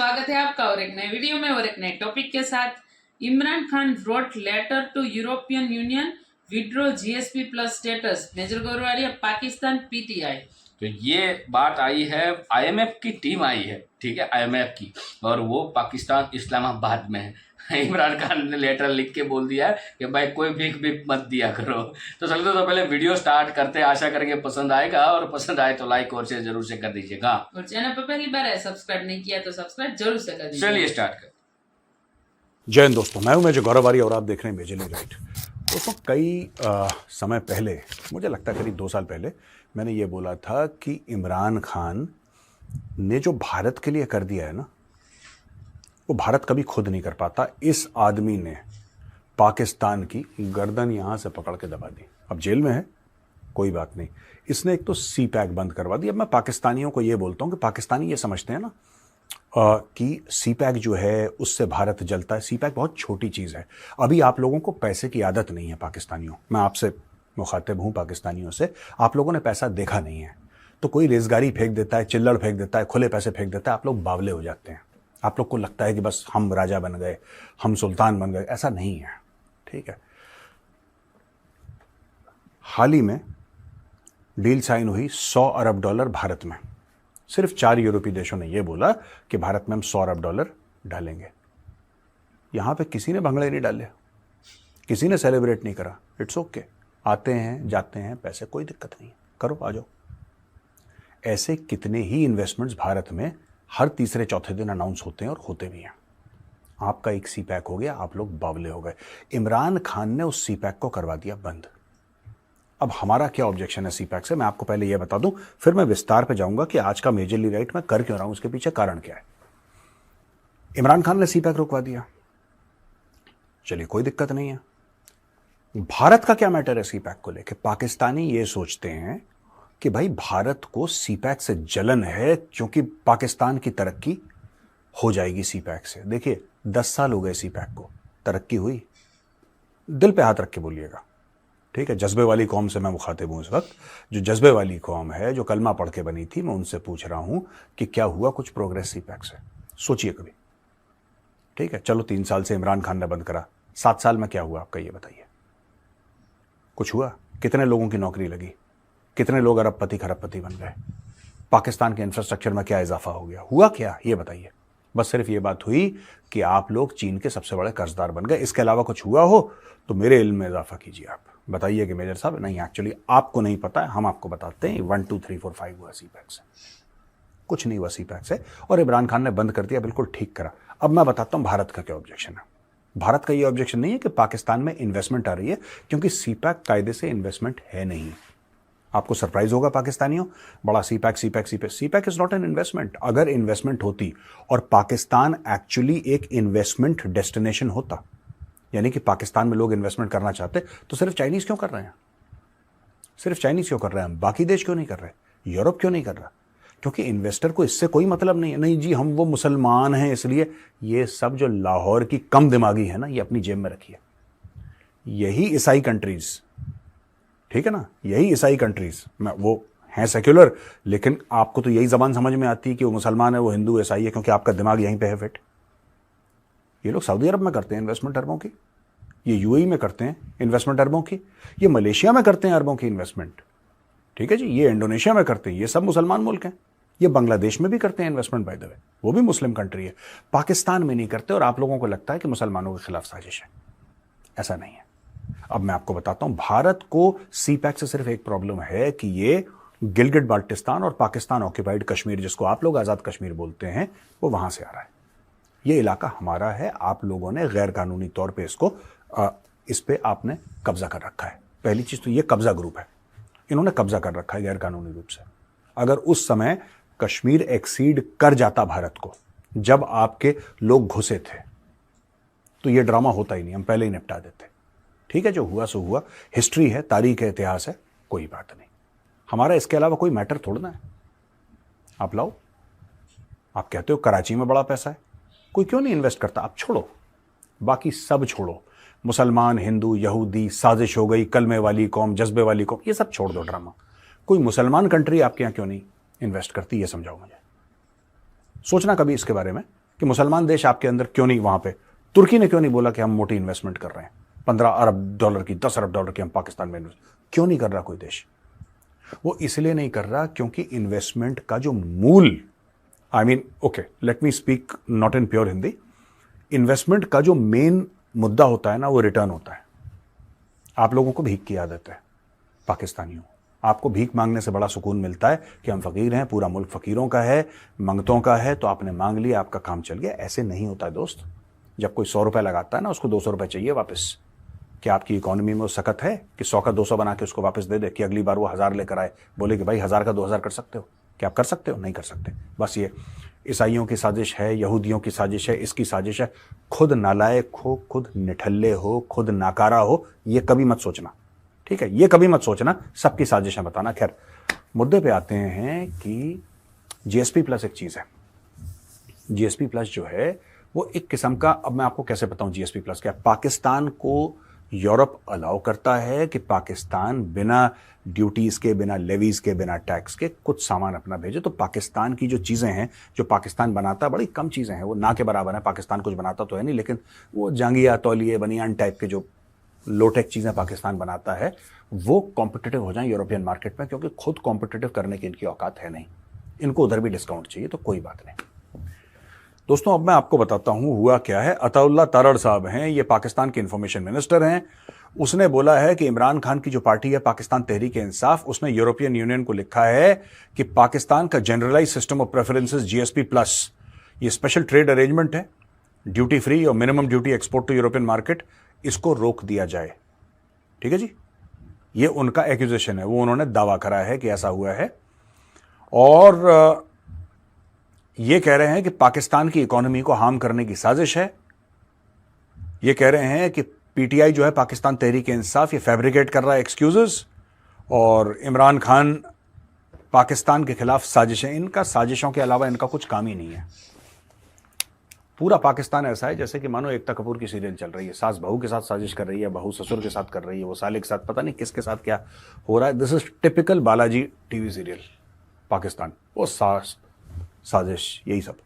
स्वागत है आपका और एक नए वीडियो में और एक नए टॉपिक के साथ। Imran Khan wrote letter to European Union withdraw GSP plus status. Major Gaurav Arya, Pakistan, PTI. तो ये बात आई है, आईएमएफ की टीम आई है, ठीक है, आईएमएफ की, और वो पाकिस्तान इस्लामाबाद में है। इमरान खान ने लेटर लिख के बोल दिया है कि भाई कोई भीख भी मत दिया करो। तो चलते तो पहले वीडियो स्टार्ट करते हैं, आशा करेंगे पसंद आएगा, और पसंद आए तो लाइक और शेयर जरूर से कर दीजिएगा। और चैनल पर पहली बार है, सब्सक्राइब नहीं किया तो सब्सक्राइब जरूर से कर दीजिए। चलिए स्टार्ट कर। जय हिंद दोस्तों, मैं हूं मेजर गौरवारी और आप देख रहे हैं मेजरली राइट। दोस्तों, कई समय पहले, मुझे लगता है करीब 2 साल पहले, मैंने ये बोला था कि इमरान खान ने जो भारत के लिए कर दिया है ना, वो भारत कभी खुद नहीं कर पाता। इस आदमी ने पाकिस्तान की गर्दन यहां से पकड़ के दबा दी। अब जेल में है, कोई बात नहीं। इसने एक तो सी पैक बंद करवा दी। अब मैं पाकिस्तानियों को ये बोलता हूं कि पाकिस्तानी ये समझते हैं ना कि सी पैक जो है उससे भारत जलता है। सी पैक बहुत छोटी चीज़ है। अभी आप लोगों को पैसे की आदत नहीं है पाकिस्तानियों। मैं आपसे मुखातिब हूं, पाकिस्तानियों से। आप लोगों ने पैसा देखा नहीं है, तो कोई रेजगारी फेंक देता है, चिल्लड़ फेंक देता है, खुले पैसे फेंक देता है, आप लोग बावले हो जाते हैं। आप लोग को लगता है कि बस हम राजा बन गए, हम सुल्तान बन गए। ऐसा नहीं है, ठीक है। हाल ही में डील साइन हुई $100 अरब भारत में। सिर्फ 4 यूरोपीय देशों ने यह बोला कि भारत में हम $100 अरब डालेंगे। यहां पे किसी ने भंगड़े नहीं डाले, किसी ने सेलिब्रेट नहीं करा। इट्स ओके, आते हैं जाते हैं पैसे, कोई दिक्कत नहीं है, करो, आ जाओ। ऐसे कितने ही इन्वेस्टमेंट्स भारत में हर तीसरे चौथे दिन अनाउंस होते हैं और होते भी हैं। आपका एक सी पैक हो गया, आप लोग बावले हो गए। इमरान खान ने उस सी पैक को करवा दिया बंद। अब हमारा क्या ऑब्जेक्शन है सी पैक से, मैं आपको पहले यह बता दूं, फिर मैं विस्तार पे जाऊंगा कि आज का मेजरली राइट मैं कर क्यों रहा हूं, उसके पीछे कारण क्या है। इमरान खान ने सी पैक रुकवा दिया, चलिए कोई दिक्कत नहीं है। भारत का क्या मैटर है सी पैक को लेकर? पाकिस्तानी ये सोचते हैं कि भाई भारत को सी पैक से जलन है क्योंकि पाकिस्तान की तरक्की हो जाएगी सी पैक से। देखिए 10 साल हो गए सी पैक को, तरक्की हुई? दिल पे हाथ रख के बोलिएगा, ठीक है। जज्बे वाली कौम से मैं मुखातिब हूं इस वक्त। जो जज्बे वाली कौम है, जो कलमा पढ़ के बनी थी, मैं उनसे पूछ रहा हूं कि क्या हुआ कुछ प्रोग्रेस सी पैक से? सोचिए कभी, ठीक है। चलो 3 साल से इमरान खान ने बंद करा, 7 साल में क्या हुआ आपका ये बताइए? कुछ हुआ? कितने लोगों की नौकरी लगी? कितने लोग अरबपति खरबपति बन गए? पाकिस्तान के इंफ्रास्ट्रक्चर में क्या इजाफा हो गया? हुआ क्या ये बताइए? बस सिर्फ ये बात हुई कि आप लोग चीन के सबसे बड़े कर्जदार बन गए। इसके अलावा कुछ हुआ हो तो मेरे इल्म में इजाफा कीजिए। आप बताइए कि मेजर साहब, नहीं एक्चुअली आपको नहीं पता है, हम आपको बताते हैं। 1 2 3 4 5 हुआ सी पैक से, कुछ नहीं हुआ सी पैक से, और इमरान खान ने बंद कर दिया, बिल्कुल ठीक करा। अब मैं बताता हूं भारत का क्या ऑब्जेक्शन है। भारत का ये ऑब्जेक्शन नहीं है कि पाकिस्तान में इन्वेस्टमेंट आ रही है, क्योंकि सी पैक कायदे से इन्वेस्टमेंट है नहीं। आपको सरप्राइज होगा पाकिस्तानियों, बड़ा CPEC is not an investment. अगर इन्वेस्टमेंट होती और पाकिस्तान एक्चुअली एक इन्वेस्टमेंट डेस्टिनेशन होता, यानी कि पाकिस्तान में लोग इन्वेस्टमेंट करना चाहते, तो सिर्फ चाइनीज क्यों कर रहे हैं? सिर्फ चाइनीज क्यों कर रहे हैं? बाकी देश क्यों नहीं कर रहे? यूरोप क्यों नहीं कर रहा? क्योंकि इन्वेस्टर को इससे कोई मतलब नहीं है। नहीं जी, हम वो मुसलमान हैं इसलिए। ये सब जो लाहौर की कम दिमागी है ना, ये अपनी जेब में रखिए। यही ईसाई कंट्रीज, ठीक है ना, यही ईसाई कंट्रीज में वो हैं सेक्युलर, लेकिन आपको तो यही जबान समझ में आती है कि वो मुसलमान है, वो हिंदू, ईसाई है, क्योंकि आपका दिमाग यहीं पे है फिट। ये लोग सऊदी अरब में करते हैं इन्वेस्टमेंट अरबों की, ये यूएई में करते हैं इन्वेस्टमेंट अरबों की, ये मलेशिया में करते हैं अरबों की इन्वेस्टमेंट, ठीक है जी, ये इंडोनेशिया में करते हैं। ये सब मुसलमान मुल्क हैं। ये बांग्लादेश में भी करते हैं इन्वेस्टमेंट, बाय द वे, वो भी मुस्लिम कंट्री है। पाकिस्तान में नहीं करते, और आप लोगों को लगता है कि मुसलमानों के खिलाफ साजिश है। ऐसा नहीं है। अब मैं आपको बताता हूं, भारत को सी पैक से सिर्फ एक प्रॉब्लम है कि ये गिलगिट बाल्टिस्तान और पाकिस्तान ऑक्यूपाइड कश्मीर, जिसको आप लोग आजाद कश्मीर बोलते हैं, वो वहां से आ रहा है। ये इलाका हमारा है। आप लोगों ने गैर कानूनी तौर पे इसको इस पे आपने कब्जा कर रखा है। पहली चीज तो ये कब्जा ग्रुप है, इन्होंने कब्जा कर रखा है गैर कानूनी रूप से। अगर उस समय कश्मीर एक्सीड कर जाता भारत को, जब आपके लोग घुसे थे, तो ये ड्रामा होता ही नहीं, हम पहले ही निपटा देते। ठीक है, जो हुआ सो हुआ, हिस्ट्री है, तारीख है, इतिहास है, कोई बात नहीं। हमारा इसके अलावा कोई मैटर थोड़ना है। आप लाओ, आप कहते हो कराची में बड़ा पैसा है, कोई क्यों नहीं इन्वेस्ट करता? आप छोड़ो, बाकी सब छोड़ो। मुसलमान, हिंदू, यहूदी, साजिश हो गई, कलमे वाली कौम, जज्बे वाली कौम, ये सब छोड़ दो ड्रामा। कोई मुसलमान कंट्री आपके यहां क्यों नहीं इन्वेस्ट करती, ये समझाओ मुझे। सोचना कभी इसके बारे में कि मुसलमान देश आपके अंदर क्यों नहीं, वहां पे तुर्की ने क्यों नहीं बोला कि हम मोटी इन्वेस्टमेंट कर रहे हैं, 15 अरब डॉलर की, 10 अरब डॉलर की हम पाकिस्तान में इन्वेस्ट क्यों नहीं कर रहा कोई देश? वो इसलिए नहीं कर रहा क्योंकि इन्वेस्टमेंट का जो मूल, I mean okay let me speak not in pure Hindi, investment का जो मेन मुद्दा होता है ना, वो रिटर्न होता है। आप लोगों को भीख की आदत है, पाकिस्तानियों, आपको भीख मांगने से बड़ा सुकून मिलता है कि हम फकीर हैं, पूरा मुल्क फकीरों का है, मंगतों का है, तो आपने मांग लिया, आपका काम चल गया। ऐसे नहीं होता है दोस्त। जब कोई 100 रुपए लगाता है ना, उसको 200 रुपए चाहिए वापस। क्या आपकी इकोनॉमी में वो सकत है कि 100 का 200 बना के उसको वापस दे दे, कि अगली बार वो 1000 लेकर आए, बोले कि भाई 1000 का 2000 कर सकते हो? क्या आप कर सकते हो? नहीं कर सकते। बस ये ईसाइयों की साजिश है, यहूदियों की साजिश है, इसकी साजिश है। खुद नालायक हो, खुद निठल्ले हो, खुद नाकारा हो, ये कभी मत सोचना, ठीक है? ये कभी मत सोचना सबकी साजिशें बताना। खैर, मुद्दे पे आते हैं कि जीएसपी प्लस एक चीज़ है। जीएसपी प्लस जो है वो एक किस्म का, अब मैं आपको कैसे बताऊं जीएसपी प्लस क्या, पाकिस्तान को यूरोप अलाउ करता है कि पाकिस्तान बिना ड्यूटीज़ के, बिना लेवीज़ के, बिना टैक्स के कुछ सामान अपना भेजे। तो पाकिस्तान की जो चीज़ें हैं, जो पाकिस्तान बनाता है, बड़ी कम चीज़ें हैं, वो ना के बराबर है। पाकिस्तान कुछ बनाता तो है नहीं, लेकिन वो जांगिया, तौलिए, बनियान टाइप के जो लोटेक चीज़ें पाकिस्तान बनाता है, वो कॉम्पिटिटिव हो जाएं यूरोपियन मार्केट में, क्योंकि खुद कॉम्पिटिटिव करने की इनकी औकात है नहीं। इनको उधर भी डिस्काउंट चाहिए, तो कोई बात नहीं। दोस्तों, अब मैं आपको बताता हूं हुआ क्या है। अताउल्लाह तारड़ साहब हैं, ये पाकिस्तान के इंफॉर्मेशन मिनिस्टर हैं। उसने बोला है कि इमरान खान की जो पार्टी है पाकिस्तान तहरीक-ए-इंसाफ, उसने यूरोपियन यूनियन को लिखा है कि पाकिस्तान का generalize system of preferences GSP plus, ये स्पेशल ट्रेड अरेंजमेंट है, ड्यूटी फ्री और minimum duty export to European market, इसको रोक दिया जाए। ठीक है जी, ये उनका एक्यूजेशन है, वो उन्होंने दावा करा है कि ऐसा हुआ है। और ये कह रहे हैं कि पाकिस्तान की इकोनॉमी को हार्म करने की साजिश है। ये कह रहे हैं कि पीटीआई जो है, पाकिस्तान तहरीक-ए-इंसाफ, ये फैब्रिकेट कर रहा है एक्सक्यूजेस, और इमरान खान पाकिस्तान के खिलाफ साजिशें। इनका साजिशों के अलावा इनका कुछ काम ही नहीं है। पूरा पाकिस्तान ऐसा है जैसे कि मानो एकता कपूर की सीरियल चल रही है, सास बहू के साथ साजिश कर रही है, बहू ससुर के साथ कर रही है, वो साले के साथ, पता नहीं किसके साथ क्या हो रहा है। This is typical Balaji TV serial Pakistan, वो सास साजिश, यही सब।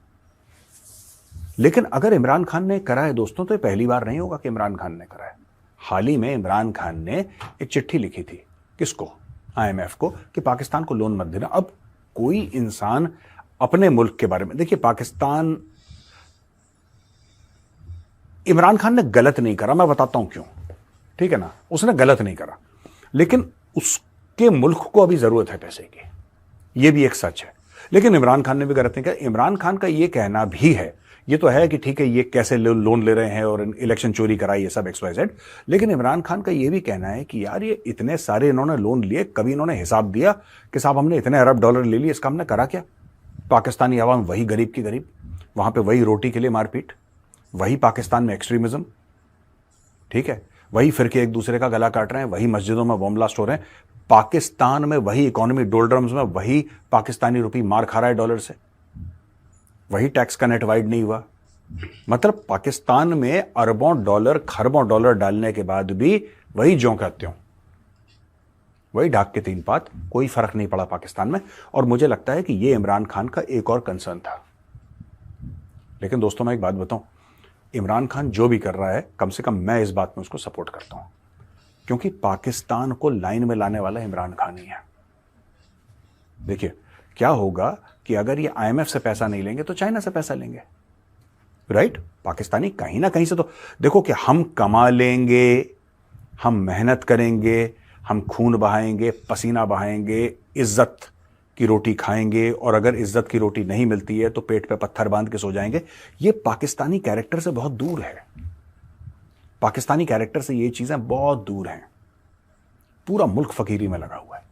लेकिन अगर इमरान खान ने करा है दोस्तों, तो ये पहली बार नहीं होगा कि इमरान खान ने करा है। हाल ही में इमरान खान ने एक चिट्ठी लिखी थी, किसको? आईएमएफ को, कि पाकिस्तान को लोन मत देना। अब कोई इंसान अपने मुल्क के बारे में, देखिए पाकिस्तान, इमरान खान ने गलत नहीं करा, मैं बताता हूं क्यों, ठीक है ना? उसने गलत नहीं करा, लेकिन उसके मुल्क को अभी जरूरत है पैसे की, यह भी एक सच है। लेकिन इमरान खान ने भी गलत नहीं किया। इमरान खान का यह कहना भी है, ये तो है कि ठीक है ये कैसे लोन ले रहे हैं और इलेक्शन चोरी कराई, ये सब XYZ, लेकिन इमरान खान का यह भी कहना है कि यार ये इतने सारे इन्होंने लोन लिए, कभी इन्होंने हिसाब दिया कि साहब हमने इतने अरब डॉलर ले लिए, इसका हमने करा क्या? पाकिस्तानी अवाम वही गरीब की गरीब, वहां पे वही रोटी के लिए मारपीट, वही पाकिस्तान में एक्सट्रीमिज्म, ठीक है, वही फिरके एक दूसरे का गला काट रहे हैं, वही मस्जिदों में बम ब्लास्ट हो रहे हैं, पाकिस्तान में वही इकोनॉमी डोलड्रम्स में, वही पाकिस्तानी रुपी मार खा रहा है डॉलर से, वही टैक्स का नेट वाइड नहीं हुआ। मतलब पाकिस्तान में अरबों डॉलर, खरबों डॉलर डालने के बाद भी वही ज्यों का त्यों, वही ढाक के तीन पात, कोई फर्क नहीं पड़ा पाकिस्तान में। और मुझे लगता है कि यह इमरान खान का एक और कंसर्न था। लेकिन दोस्तों, मैं एक बात बताऊं, इमरान खान जो भी कर रहा है, कम से कम मैं इस बात में उसको सपोर्ट करता हूं, क्योंकि पाकिस्तान को लाइन में लाने वाला इमरान खान ही है। देखिए क्या होगा कि अगर ये आईएमएफ से पैसा नहीं लेंगे तो चाइना से पैसा लेंगे, राइट? पाकिस्तानी कहीं ना कहीं से तो, देखो कि हम कमा लेंगे, हम मेहनत करेंगे, हम खून बहाएंगे, पसीना बहाएंगे, इज्जत की रोटी खाएंगे, और अगर इज्जत की रोटी नहीं मिलती है तो पेट पे पत्थर बांध के सो जाएंगे। ये पाकिस्तानी कैरेक्टर से बहुत दूर है। पाकिस्तानी कैरेक्टर से ये चीजें बहुत दूर हैं। पूरा मुल्क फकीरी में लगा हुआ है,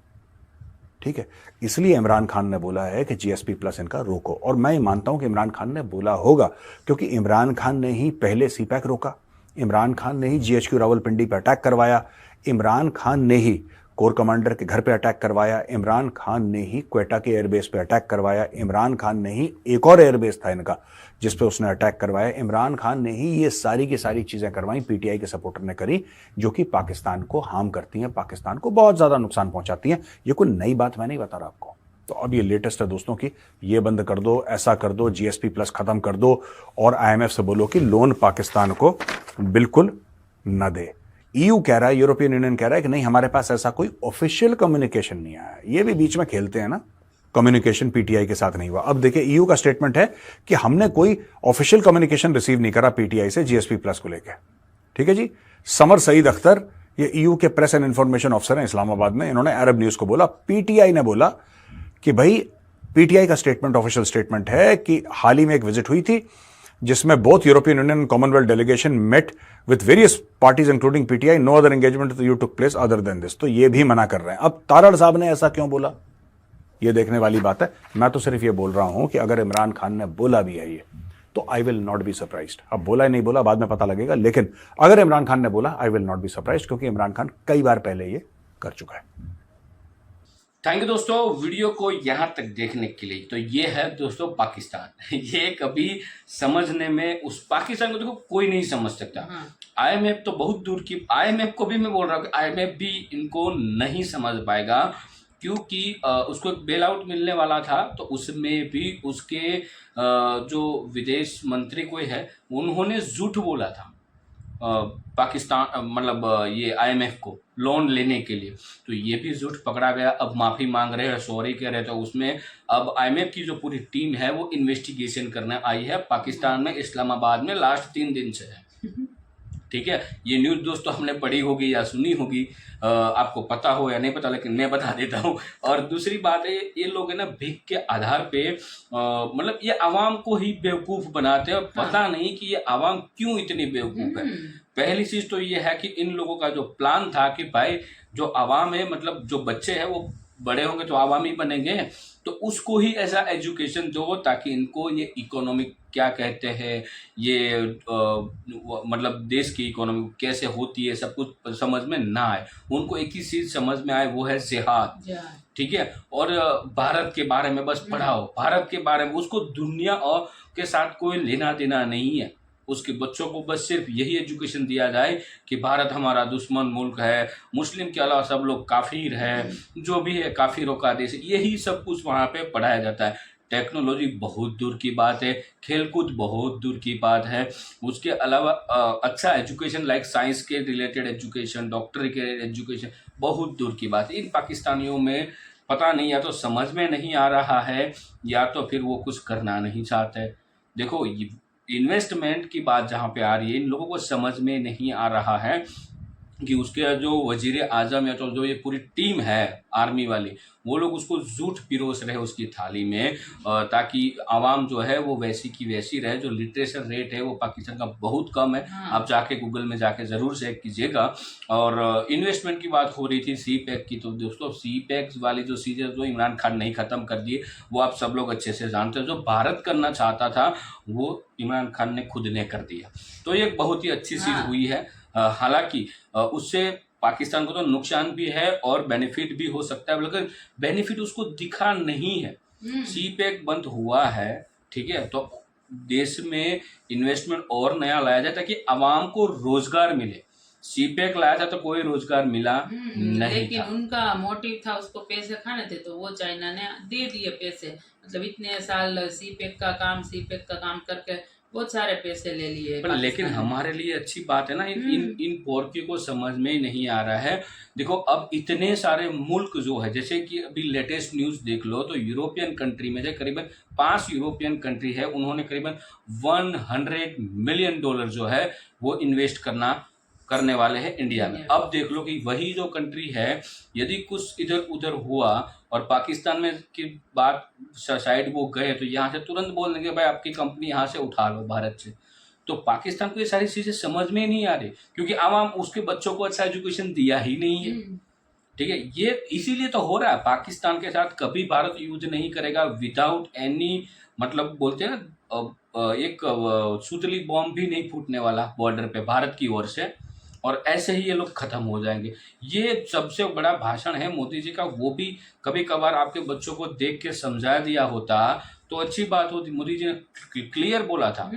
ठीक है? इसलिए इमरान खान ने बोला है कि जीएसपी प्लस इनका रोको। और मैं मानता हूं कि इमरान खान ने बोला होगा, क्योंकि इमरान खान ने ही पहले सीपैक रोका, इमरान खान ने ही जीएचक्यू रावलपिंडी पर अटैक करवाया, इमरान खान ने ही कोर कमांडर के घर पे अटैक करवाया, इमरान खान ने ही क्वेटा के एयरबेस पे अटैक करवाया, इमरान खान ने ही एक और एयरबेस था इनका जिस पे उसने अटैक करवाया, इमरान खान ने ही ये सारी की सारी चीजें करवाई, पीटीआई के सपोर्टर ने करी, जो कि पाकिस्तान को हार्म करती हैं, पाकिस्तान को बहुत ज्यादा नुकसान पहुंचाती हैं। ये कोई नई बात मैं नहीं बता रहा आपको, तो अब ये लेटेस्ट है दोस्तों कि ये बंद कर दो, ऐसा कर दो, जीएसपी प्लस खत्म कर दो और आईएमएफ से बोलो कि लोन पाकिस्तान को बिल्कुल न दे। ईयू कह रहा है, यूरोपियन यूनियन कह रहा है कि नहीं, हमारे पास ऐसा कोई ऑफिशियल कम्युनिकेशन नहीं आया। ये भी बीच में खेलते हैं ना, कम्युनिकेशन पीटीआई के साथ नहीं हुआ। अब देखिए ईयू का स्टेटमेंट है कि हमने कोई ऑफिशियल कम्युनिकेशन रिसीव नहीं करा पीटीआई से जीएसपी प्लस को लेकर। ठीक है जी। समर सईद अख्तर ये ईयू के प्रेस एंड इंफॉर्मेशन ऑफिसर हैं इस्लामाबाद में, इन्होंने अरब न्यूज को बोला, पीटीआई ने बोला कि भाई पीटीआई का स्टेटमेंट ऑफिशियल स्टेटमेंट है कि हाल ही में एक विजिट हुई थी जिसमें both European Union Commonwealth delegation met with various parties including PTI, no other engagement you took place other than this. तो ये भी मना कर रहे हैं। अब तारड़ साहब ने ऐसा क्यों बोला, ये देखने वाली बात है। मैं तो सिर्फ ये बोल रहा हूं कि अगर इमरान खान ने बोला भी है ये, तो I will not be surprised. अब बोला नहीं बोला बाद में पता लगेगा, लेकिन अगर इमरान खान ने बोला I will not be surprised, क्योंकि इमरान खान कई बार पहले ये कर चुका है। थैंक यू दोस्तों वीडियो को यहाँ तक देखने के लिए। तो ये है दोस्तों पाकिस्तान। ये कभी समझने में, उस पाकिस्तान को देखो कोई नहीं समझ सकता। आईएमएफ तो बहुत दूर की, आईएमएफ को भी मैं बोल रहा हूँ कि आईएमएफ भी इनको नहीं समझ पाएगा, क्योंकि उसको एक बेल आउट मिलने वाला था। तो उसमें भी उसके जो विदेश मंत्री कोई है उन्होंने झूठ बोला था पाकिस्तान मतलब ये आईएमएफ को लोन लेने के लिए। तो ये भी झूठ पकड़ा गया। अब माफ़ी मांग रहे हैं, सॉरी कह रहे थे। उसमें अब आईएमएफ की जो पूरी टीम है वो इन्वेस्टिगेशन करने आई है पाकिस्तान में, इस्लामाबाद में लास्ट 3 दिन से है। ठीक है, ये न्यूज़ दोस्तों हमने पढ़ी होगी या सुनी होगी, आपको पता हो या नहीं पता, लेकिन मैं बता देता हूँ। और दूसरी बात है, ये लोग है ना भीख के आधार पे मतलब ये आवाम को ही बेवकूफ़ बनाते हैं और पता नहीं कि ये आवाम क्यों इतनी बेवकूफ़ है। पहली चीज़ तो ये है कि इन लोगों का जो प्लान था कि भाई जो आवाम है, मतलब जो बच्चे हैं वो बड़े होंगे तो आवामी बनेंगे, तो उसको ही ऐसा एजुकेशन दो ताकि इनको ये इकोनॉमिक क्या कहते हैं, ये मतलब देश की इकोनॉमी कैसे होती है सब कुछ समझ में ना आए। उनको एक ही चीज़ समझ में आए, वो है जिहाद। ठीक है, और भारत के बारे में बस पढ़ाओ, भारत के बारे में। उसको दुनिया और के साथ कोई लेना देना नहीं है। उसके बच्चों को बस सिर्फ यही एजुकेशन दिया जाए कि भारत हमारा दुश्मन मुल्क है, मुस्लिम के अलावा सब लोग काफिर है, जो भी है काफिरों का देश, यही सब कुछ वहाँ पे पढ़ाया जाता है। टेक्नोलॉजी बहुत दूर की बात है, खेलकूद बहुत दूर की बात है। उसके अलावा अच्छा एजुकेशन लाइक साइंस के रिलेटेड एजुकेशन, डॉक्टरी के एजुकेशन बहुत दूर की बात है। इन पाकिस्तानियों में पता नहीं, या तो समझ में नहीं आ रहा है या तो फिर वो कुछ करना नहीं चाहते। देखो इन्वेस्टमेंट की बात जहाँ पे आ रही है, इन लोगों को समझ में नहीं आ रहा है कि उसके जो वजीर आजम या तो जो ये पूरी टीम है आर्मी वाली, वो लोग उसको झूठ पिरोस रहे उसकी थाली में, ताकि आवाम जो है वो वैसी की वैसी रहे। जो लिटरेचर रेट है वो पाकिस्तान का बहुत कम है। आप जाके गूगल में जाके ज़रूर चेक कीजिएगा। और इन्वेस्टमेंट की बात हो रही थी सी पैक की, तो दोस्तों सी पैक वाली जो चीज़ें जो इमरान खान नहीं ख़त्म कर दिए वो आप सब लोग अच्छे से जानते हो। जो भारत करना चाहता था वो इमरान खान ने खुद ने कर दिया। तो ये बहुत ही अच्छी चीज़ हुई है। हालांकि उससे पाकिस्तान को तो नुकसान भी है और बेनिफिट भी हो सकता है, लेकिन बेनिफिट उसको दिखा नहीं है। सी पैक बंद हुआ है, ठीक है, तो देश में इन्वेस्टमेंट और नया लाया जाए ताकि आवाम को रोजगार मिले। सी पैक लाया था तो कोई रोजगार मिला नहीं, लेकिन उनका मोटिव था उसको पैसे खाने थे, तो वो चाइना ने दे दिए पैसे। मतलब इतने साल सी पैक का काम करके बहुत सारे पैसे ले लिए। पर लेकिन हमारे लिए अच्छी बात है ना, इन पोरकी को समझ में ही नहीं आ रहा है। देखो अब इतने सारे मुल्क जो है, जैसे कि अभी लेटेस्ट न्यूज़ देख लो तो यूरोपियन कंट्री में जो करीबन 5 यूरोपियन कंट्री है, उन्होंने करीबन $100 मिलियन जो है वो इन्वेस्ट करने वाले हैं इंडिया में। अब देख लो कि वही जो कंट्री है, यदि कुछ इधर उधर हुआ और पाकिस्तान में की बात साइड वो गए तो यहाँ से तुरंत बोल देंगे भाई आपकी कंपनी यहाँ से उठा लो भारत से। तो पाकिस्तान को ये सारी चीज़ें समझ में नहीं आ रही, क्योंकि आवाम उसके बच्चों को अच्छा एजुकेशन दिया ही नहीं है। ठीक है, ये इसीलिए तो हो रहा है। पाकिस्तान के साथ कभी भारत युद्ध नहीं करेगा विदाउट एनी, मतलब बोलते हैं ना एक सुतली बॉम्ब भी नहीं फूटने वाला बॉर्डर पे भारत की ओर से, और ऐसे ही ये लोग खत्म हो जाएंगे। ये सबसे बड़ा भाषण है मोदी जी का, वो भी कभी कभार आपके बच्चों को देख के समझा दिया होता तो अच्छी बात होती। मोदी जी ने क्लियर बोला था,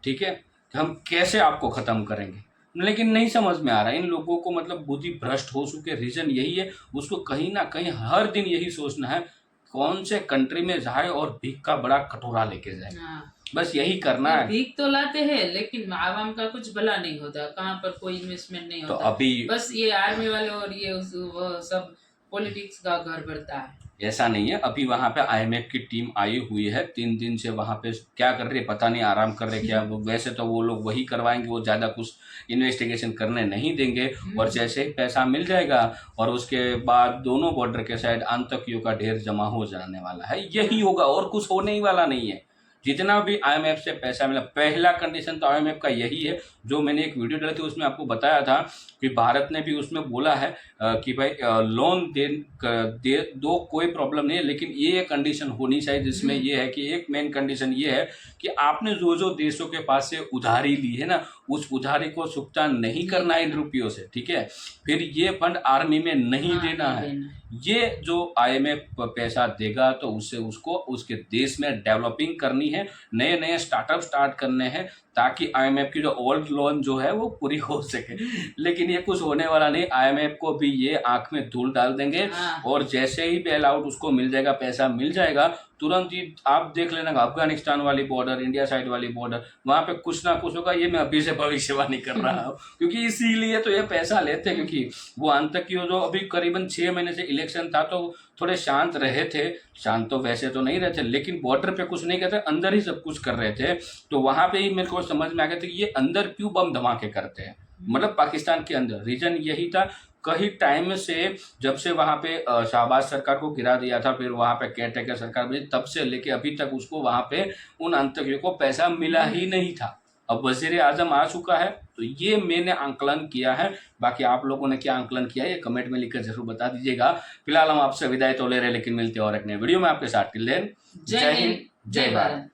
ठीक है, कि हम कैसे आपको खत्म करेंगे, लेकिन नहीं समझ में आ रहा। इन लोगों को मतलब बुद्धि भ्रष्ट हो चुके, रीजन यही है। उसको कहीं ना कहीं हर दिन यही सोचना है कौन से कंट्री में जाए और भीख का बड़ा कटोरा लेके जाए, हाँ, बस यही करना है। भीख तो लाते हैं लेकिन आवाम का कुछ भला नहीं होता, कहाँ पर कोई इन्वेस्टमेंट नहीं तो होता, अभी बस ये आर्मी वाले और ये वो सब पॉलिटिक्स का घर भरता है। ऐसा नहीं है, अभी वहां पे आईएमएफ की टीम आई हुई है, 3 दिन से वहां पे क्या कर रही है पता नहीं, आराम कर रहे क्या। वैसे तो वो लोग वही करवाएंगे, वो ज्यादा कुछ इन्वेस्टिगेशन करने नहीं देंगे। और जैसे ही पैसा मिल जाएगा और उसके बाद दोनों बॉर्डर के साइड आतंकियों का ढेर जमा हो जाने वाला है, यही होगा और कुछ होने ही वाला नहीं है। जितना भी आईएमएफ से पैसा मिला, पहला कंडीशन तो आईएमएफ का यही है, जो मैंने एक वीडियो डाली थी उसमें आपको बताया था कि भारत ने भी उसमें बोला है कि भाई लोन दे दो, कोई प्रॉब्लम नहीं है, लेकिन ये कंडीशन होनी चाहिए जिसमें ये है कि एक मेन कंडीशन ये है कि आपने जो जो देशों के पास से उधारी ली है ना, उस उधारी को चुकता नहीं करना है इन रुपयों से, ठीक है। फिर ये फंड आर्मी में नहीं देना है। ये जो आईएमएफ पैसा देगा तो उससे उसको उसके देश में डेवलपिंग करनी है, नए नए स्टार्टअप स्टार्ट करने हैं, ताकि आईएमएफ की जो ओल्ड लोन जो है वो पूरी हो सके। लेकिन ये कुछ होने वाला नहीं, आईएमएफ को भी ये आंख में धूल डाल देंगे। और जैसे ही बेल आउट उसको मिल जाएगा, पैसा मिल जाएगा, तुरंत ही आप देख लेना अफगानिस्तान वाली बॉर्डर, इंडिया साइड वाली बॉर्डर, वहां पे कुछ ना कुछ होगा। ये मैं अभी से भविष्यवाणी कर रहा हूँ, क्योंकि इसीलिए तो ये पैसा लेते हैं, क्योंकि वो आतंकियों जो अभी करीबन 6 महीने से इलेक्शन था तो थोड़े शांत रहे थे, शांत तो वैसे तो नहीं रहते, लेकिन बॉर्डर पे कुछ नहीं करते, अंदर ही सब कुछ कर रहे थे। तो वहां पे ही मेरे को समझ में आ गया था कि ये अंदर क्यों बम धमाके करते हैं, मतलब पाकिस्तान के अंदर। रीजन यही था, कई टाइम से जब से वहां पे शाहबाज सरकार को गिरा दिया था, फिर वहां पे केयरटेकर सरकार बनी, तब से लेके अभी तक उसको वहां पे उन आतंकियों को पैसा मिला ही नहीं था। अब वजीर आजम आ चुका है, तो ये मैंने आंकलन किया है। बाकी आप लोगों ने क्या आंकलन किया है ये कमेंट में लिखकर जरूर बता दीजिएगा। फिलहाल हम आपसे विदाई तो ले रहे हैं, लेकिन मिलते हैं और एक नए वीडियो में आपके साथ। टिल देन, जय हिंद, जय भारत।